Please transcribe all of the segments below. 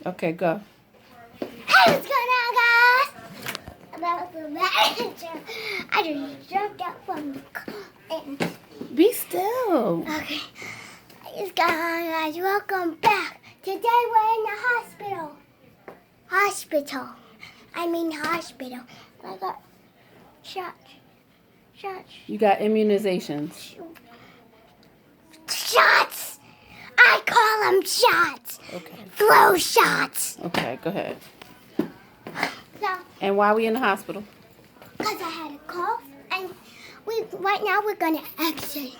Okay, go. Hey, what's going on, guys? About the manager. I just jumped out from the car and... Be still. Okay. What's going on, guys? Welcome back. Today we're in the hospital. Hospital. I got shots. You got immunizations. Shots! I call them shots. Okay. Flu shots. Okay, go ahead. So, And why are we in the hospital? because I had a cough, and right now we're gonna exit.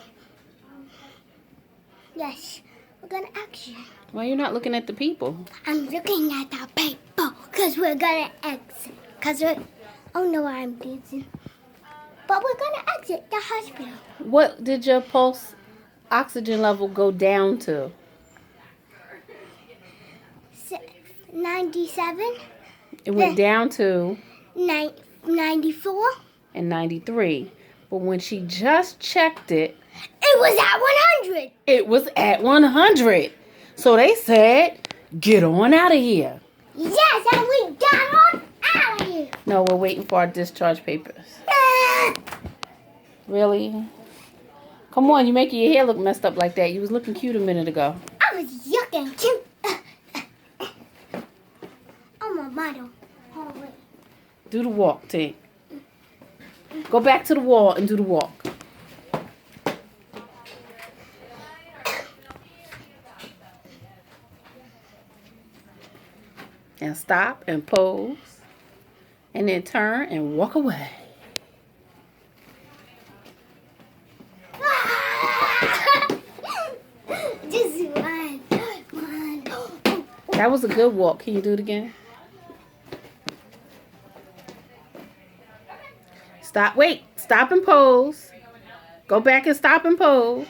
Yes, we're gonna exit. Why you're not looking at the people? I'm looking at the people, because we're gonna exit. Oh no, I'm dancing. But we're gonna exit the hospital. What did your pulse oxygen level go down to? 97, It went down to 94. and 93. But when she just checked it, It was at 100. it was at 100. So they said, get on out of here. Yes, and we got on out of here. No, we're waiting for our discharge papers. Really? Come on, you making your hair look messed up like that. You was looking cute a minute ago. I was looking cute. I'm a model. Oh, wait. Do the walk, Tink. Go back to the wall and do the walk. And stop and pose. And then turn and walk away. Just one. That was a good walk. Can you do it again? Stop. Wait. Stop and pose. Go back and stop and pose.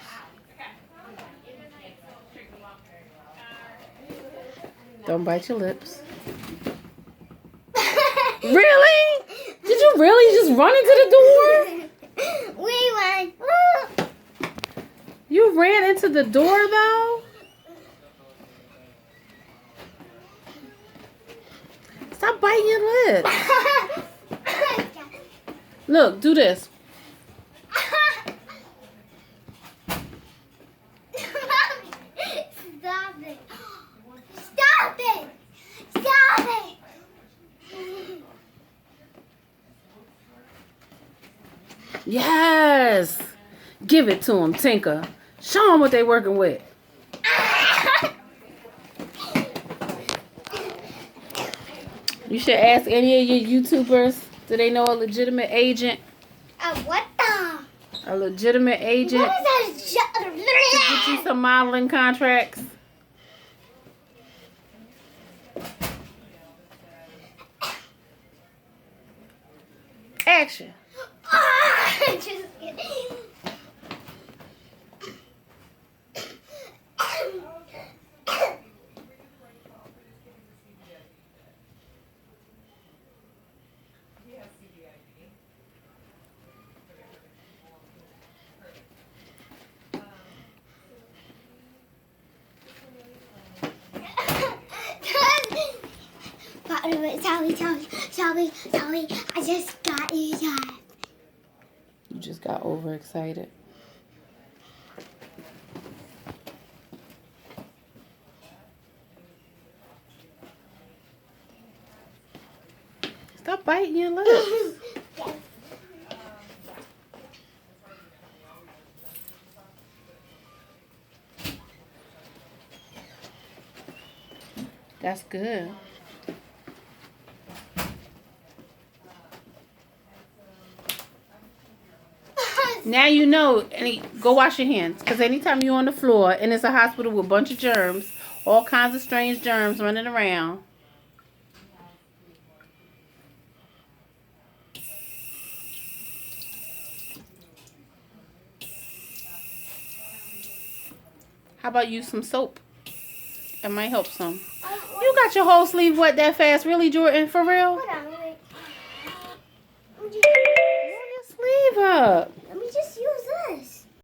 Don't bite your lips. Really? Did you really just run into the door? We went. You ran into the door, though? Stop biting your lips. Look, do this. Stop it. Stop it. Stop it. Yes. Give it to them, Tinker. Show them what they working with. You should ask any of your YouTubers, do they know a legitimate agent? What the? A legitimate agent What is to get you some modeling contracts? Action. Just kidding. Sorry, I just got you that. You just got overexcited. Stop biting your lips. That's good. Now you know, go wash your hands. Because anytime you're on the floor and it's a hospital with a bunch of germs, all kinds of strange germs running around. How about use some soap? It might help some. You got your whole sleeve wet that fast? Really, Jordyn? For real?